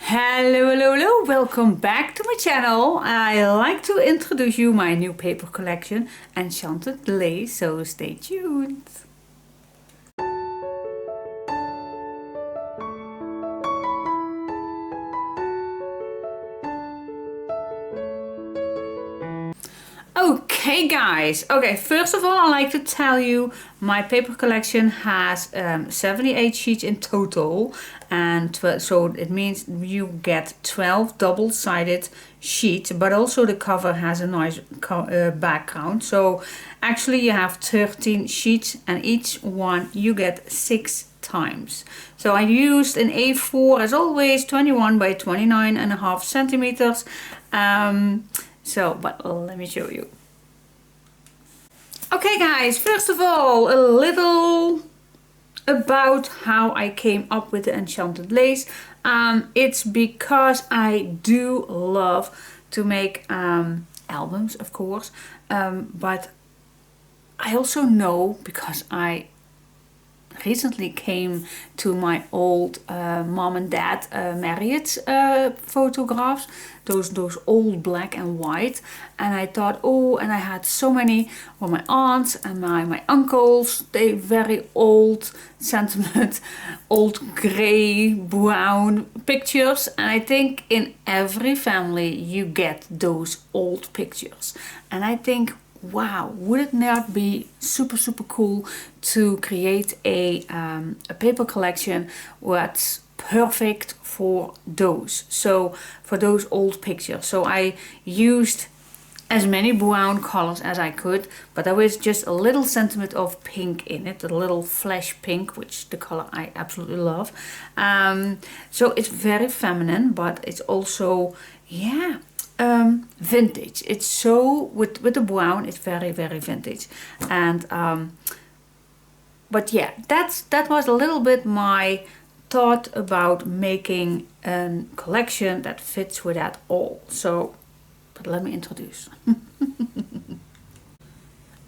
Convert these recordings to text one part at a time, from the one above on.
Hello, welcome back to my channel. I like to introduce you my new paper collection, Enchanted Lace, so stay tuned. Okay guys, first of all I like to tell you my paper collection has 78 sheets in total, and so it means you get 12 double-sided sheets, but also the cover has a nice background, so actually you have 13 sheets and each one you get 6 times. So I used an A4 as always, 21 by 29.5 centimeters. But let me show you. Okay guys, first of all, a little about how I came up with the Enchanted Lace. It's because I do love to make albums, of course, but I also know, because I recently came to my old mom and dad marriage photographs, those old black and white, and I thought, oh, and I had so many for my aunts and my uncles, they very old sentiment, old gray brown pictures, and I think in every family you get those old pictures, and I think, wow, would it not be super cool to create a paper collection that's perfect for those, so for those old pictures. So I used as many brown colors as I could, but there was just a little sentiment of pink in it, a little flash pink, which the color I absolutely love. So it's very feminine, but it's also, yeah, vintage. It's so, with the brown, it's very vintage. And but yeah, that was a little bit my thought about making a collection that fits with that all. So, but let me introduce.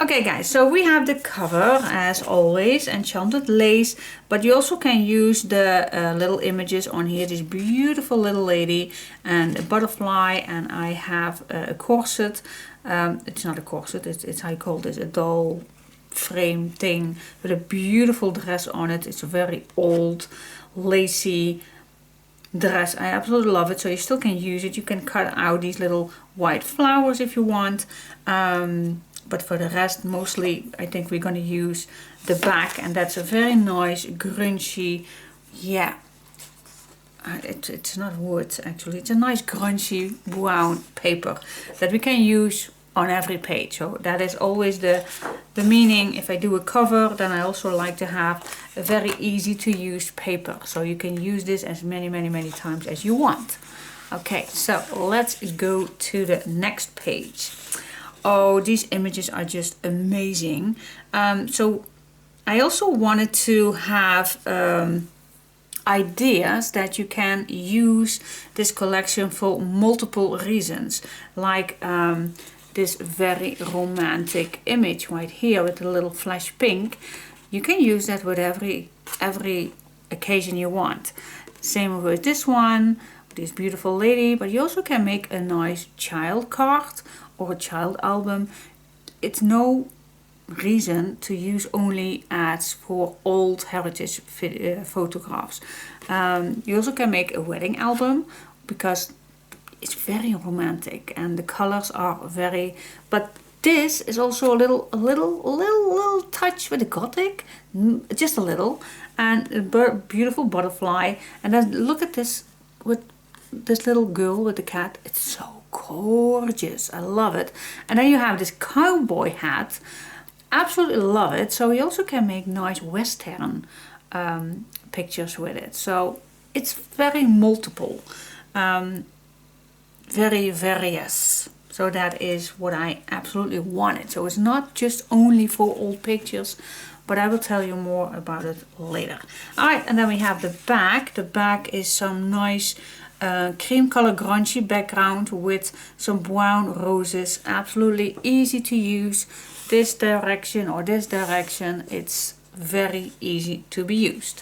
Okay guys, so we have the cover as always, Enchanted Lace, but you also can use the little images on here. This beautiful little lady and a butterfly, and I have a corset. It's not a corset, it's how you call this, a doll frame thing with a beautiful dress on it. It's a very old, lacy dress. I absolutely love it, so you still can use it. You can cut out these little white flowers if you want. But for the rest, mostly I think we're going to use the back, and that's a very nice grungy, yeah, it's not wood actually, it's a nice grungy brown paper that we can use on every page. So that is always the meaning. If I do a cover, then I also like to have a very easy to use paper, so you can use this as many times as you want. Okay, so let's go to the next page. Oh, these images are just amazing. So I also wanted to have ideas that you can use this collection for multiple reasons, like this very romantic image right here with a little flash pink. You can use that with every occasion you want. Same with this one, this beautiful lady, but you also can make a nice child card or a child album. It's no reason to use only ads for old heritage photographs. You also can make a wedding album because it's very romantic and the colors are very, but this is also a little touch with the gothic, just a little, and a beautiful butterfly. And then look at this with this little girl with the cat. It's so gorgeous, I love it. And then you have this cowboy hat, absolutely love it. So you also can make nice western pictures with it. So it's very multiple, very various. So that is what I absolutely wanted. So it's not just only for old pictures, but I will tell you more about it later. Alright, and then we have the back. The back is some nice cream color grungy background with some brown roses. Absolutely easy to use. This direction or this direction, it's very easy to be used.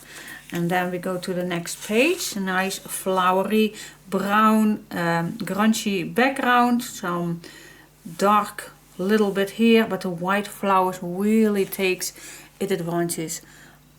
And then we go to the next page, a nice flowery brown grungy background, some dark little bit here, but the white flowers really takes it advantage.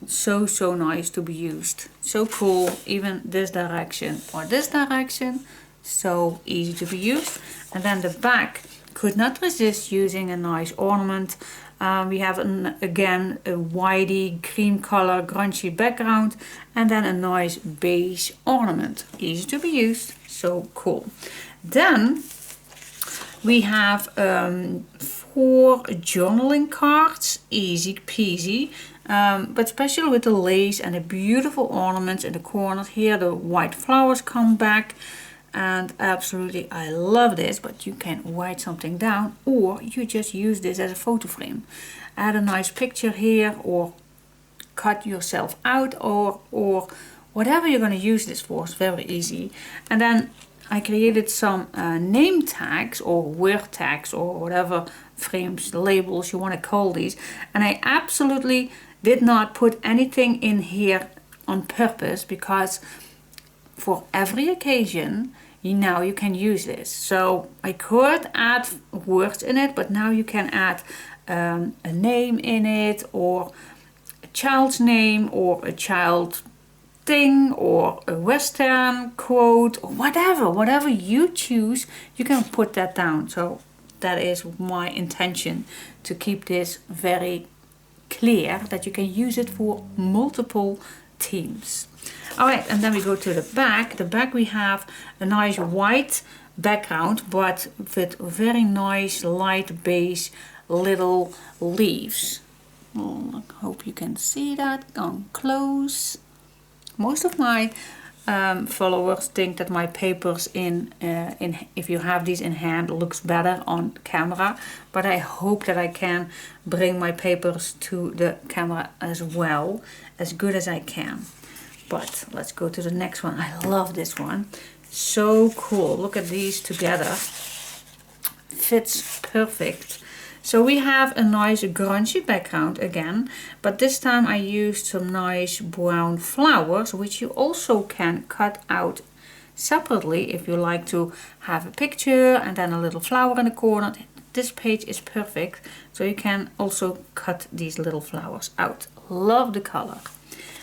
So nice to be used, so cool. Even this direction or this direction, so easy to be used. And then the back, could not resist using a nice ornament. We have again a whitey cream color grungy background, and then a nice beige ornament, easy to be used, so cool. Then we have 4 journaling cards, easy peasy, but especially with the lace and the beautiful ornaments in the corners. Here the white flowers come back, and absolutely I love this. But you can write something down, or you just use this as a photo frame. Add a nice picture here, or cut yourself out, or whatever you're going to use this for. It's very easy. And then I created some name tags or word tags or whatever frames, labels you want to call these. And I absolutely did not put anything in here on purpose, because for every occasion now you can use this. So I could add words in it, but now you can add a name in it, or a child's name, or a child thing, or a Western quote, or whatever you choose, you can put that down. So that is my intention, to keep this very clear that you can use it for multiple themes. Alright, and then we go to the back. The back we have a nice white background, but with very nice light beige little leaves. Oh, I hope you can see that on close. Most of my followers think that my papers if you have these in hand, looks better on camera, but I hope that I can bring my papers to the camera as well, as good as I can. But let's go to the next one. I love this one, so cool. Look at these together, fits perfect. So we have a nice grungy background again, but this time I used some nice brown flowers, which you also can cut out separately if you like to have a picture and then a little flower in the corner. This page is perfect, so you can also cut these little flowers out. Love the color.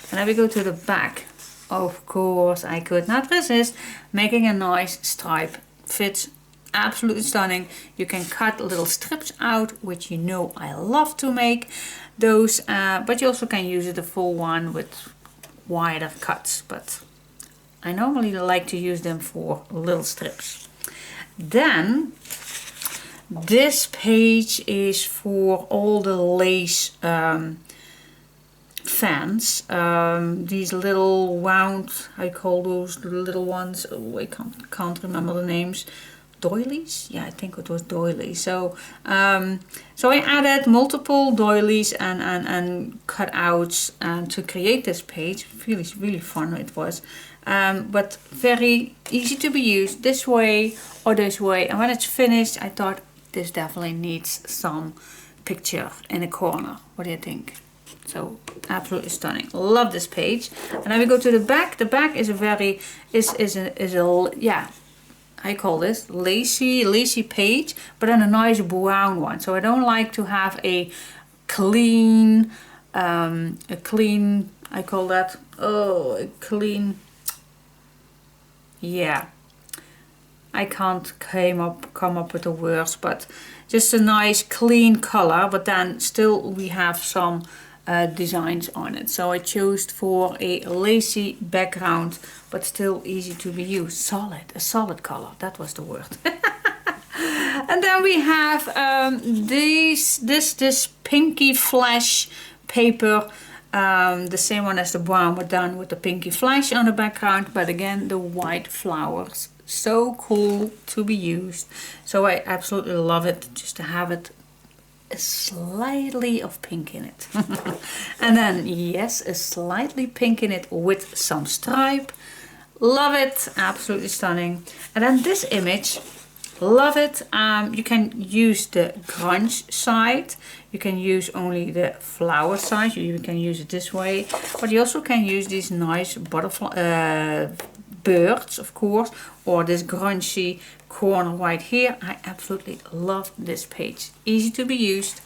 And then we go to the back. Of course, I could not resist making a nice stripe. Fits absolutely stunning. You can cut little strips out, which you know I love to make those, but you also can use it a full one with wider cuts, but I normally like to use them for little strips. Then this page is for all the lace fans. These little round, I call those the little ones, oh, I can't remember the names. Doilies? Yeah, I think it was doilies. So so I added multiple doilies and cutouts to create this page. Really fun it was. But very easy to be used this way or this way. And when it's finished, I thought this definitely needs some picture in a corner. What do you think? So absolutely stunning. Love this page. And then we go to the back. The back is a very yeah, I call this lacy page, but then a nice brown one. So I don't like to have a clean, I call that, oh, a clean, yeah, I can't come up with the words, but just a nice clean color, but then still we have some designs on it. So I chose for a lacy background, but still easy to be used. A solid color, that was the word. And then we have this pinky flash paper, the same one as the brown, but done with the pinky flash on the background, but again the white flowers. So cool to be used. So I absolutely love it, just to have it slightly of pink in it. And then yes, a slightly pink in it with some stripe. Love it, absolutely stunning. And then this image Love it. You can use the grunge side. You can use only the flower side. You can use it this way. But you also can use these nice butterfly birds, of course, or this grungy corner right here. I absolutely love this page. Easy to be used,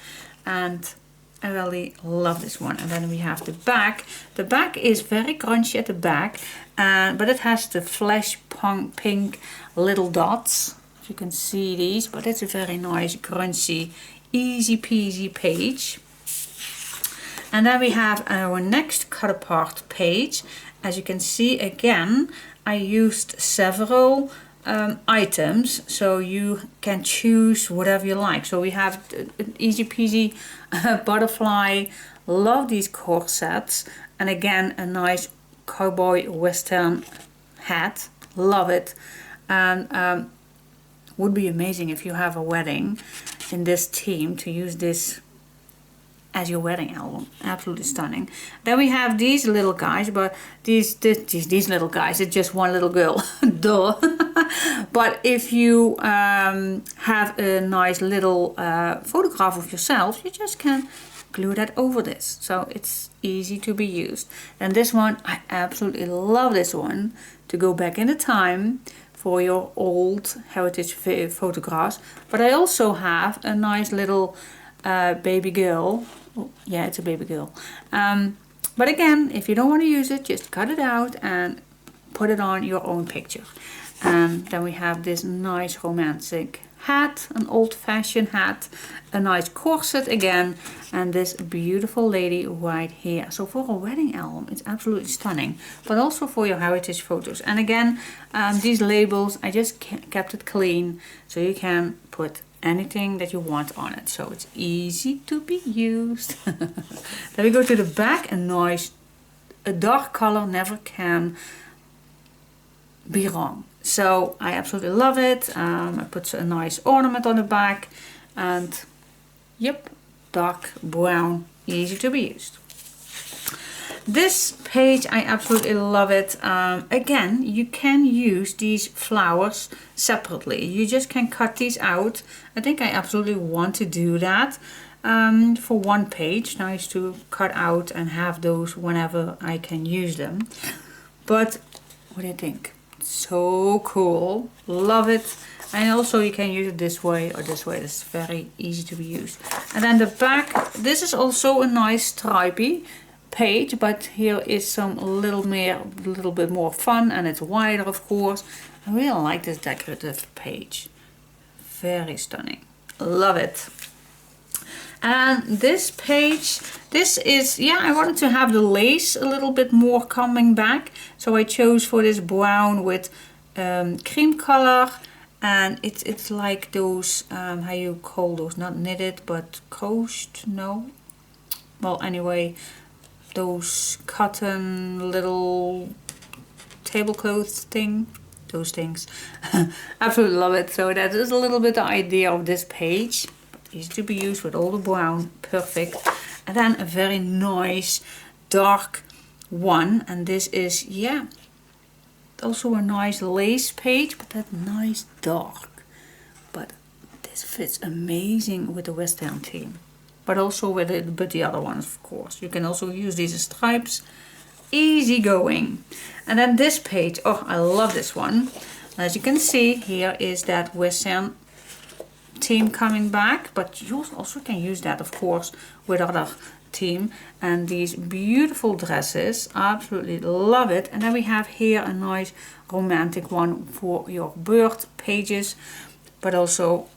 and I really love this one. And then we have the back. The back is very grungy at the back, but it has the flash pink little dots. You can see these, but it's a very nice grungy, easy peasy page. And then we have our next cut apart page. As you can see, again, I used several items, so you can choose whatever you like. So we have an easy peasy butterfly. Love these corsets, and again a nice cowboy western hat. Love it. And would be amazing if you have a wedding in this theme to use this as your wedding album. Absolutely stunning. Then we have these little guys, but these little guys, it's just one little girl. Duh. But if you have a nice little photograph of yourself, you just can glue that over this, so it's easy to be used. And this one, I absolutely love this one to go back in the time for your old heritage photographs. But I also have a nice little baby girl. Oh, yeah, it's a baby girl. But again, if you don't want to use it, just cut it out and put it on your own picture. And then we have this nice romantic hat, an old-fashioned hat, a nice corset again, and this beautiful lady right here. So for a wedding album, it's absolutely stunning, but also for your heritage photos. And again, these labels, I just kept it clean, so you can put anything that you want on it, so it's easy to be used. Then we go to the back. A dark color never can be wrong. So I absolutely love it. I put a nice ornament on the back, and yep, dark brown, easy to be used. This page, I absolutely love it. Again, you can use these flowers separately. You just can cut these out. I think I absolutely want to do that for one page. Nice to cut out and have those whenever I can use them. But what do you think? So cool, love it. And also you can use it this way or this way. It's very easy to be used. And then the back, this is also a nice stripy page, but here is some little bit more fun, and it's wider, of course. I really like this decorative page, very stunning, love it. And this page, this is, yeah, I wanted to have the lace a little bit more coming back, so I chose for this brown with cream color. And it's like those, how you call those, not knitted but crocheted, no, well, anyway, those cotton little tablecloths thing, those things. Absolutely love it. So that is a little bit the idea of this page. Easy to be used with all the brown, perfect. And then a very nice dark one, and this is, yeah, also a nice lace page, but that nice dark. But this fits amazing with the Western theme, but also with the other ones, of course. You can also use these as stripes, easy going. And then this page, oh, I love this one. As you can see, here is that Western theme coming back, but you also can use that, of course, with other theme. And these beautiful dresses, absolutely love it. And then we have here a nice romantic one for your birth pages, but also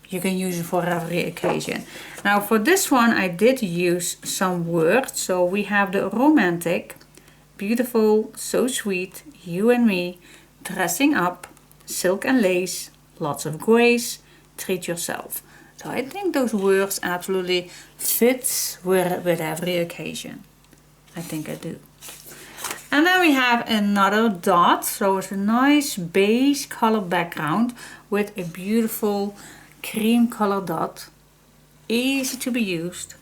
you can use it for every occasion. Now for this one I did use some words. So we have the romantic, beautiful, so sweet, you and me, dressing up, silk and lace, lots of grace, treat yourself. So I think those words absolutely fit with every occasion. I think I do. And then we have another dot. So it's a nice beige color background with a beautiful cream color dot. Easy to be used.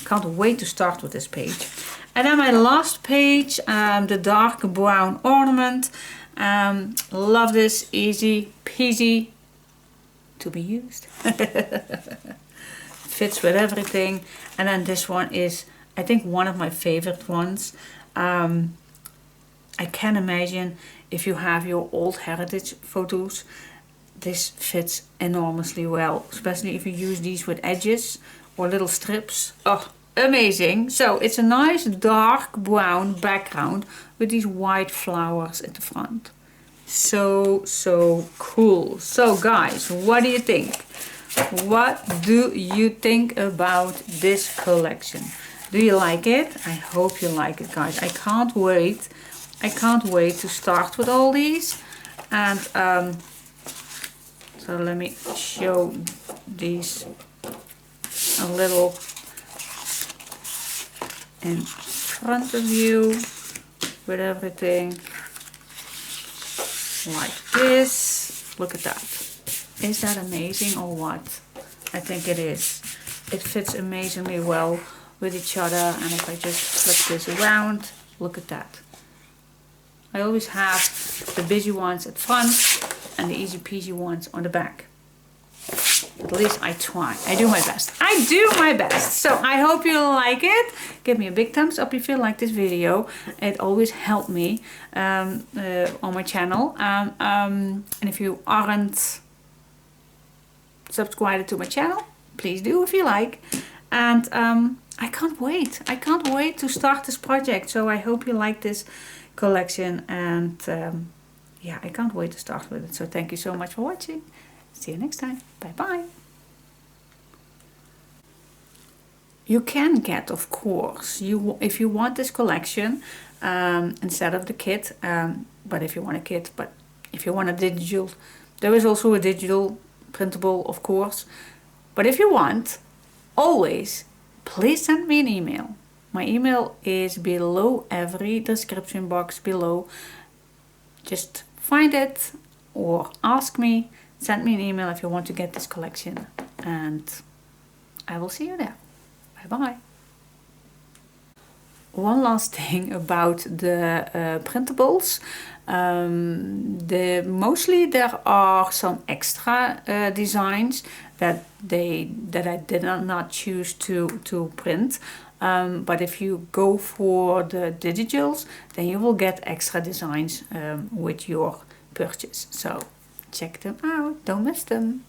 Can't wait to start with this page. And then my last page, the dark brown ornament. Love this, easy peasy. to be used. Fits with everything. And then this one is, I think, one of my favorite ones. I can imagine if you have your old heritage photos, this fits enormously well, especially if you use these with edges or little strips. Oh, amazing. So it's a nice dark brown background with these white flowers at the front. So cool. So guys, what do you think? What do you think about this collection? Do you like it? I hope you like it, guys. I can't wait to start with all these. And so let me show these a little in front of you with everything like this. Look at that. Is that amazing or what? I think it is. It fits amazingly well with each other, and if I just flip this around, look at that. I always have the busy ones at front and the easy peasy ones on the back. At least I try. I do my best. I do my best. So I hope you like it. Give me a big thumbs up if you like this video. It always helps me on my channel. And if you aren't subscribed to my channel, please do if you like. And I can't wait. I can't wait to start this project. So I hope you like this collection. And yeah, I can't wait to start with it. So thank you so much for watching. See you next time. Bye bye. You can get, of course, if you want this collection instead of the kit, but if you want a kit, but if you want a digital, there is also a digital printable, of course. But if you want, always, please send me an email. My email is below every description box below. Just find it or ask me. Send me an email if you want to get this collection, and I will see you there. Bye bye. One last thing about the printables. Mostly there are some extra designs that I did not choose to print. But if you go for the digitals, then you will get extra designs with your purchase. So check them out, don't miss them.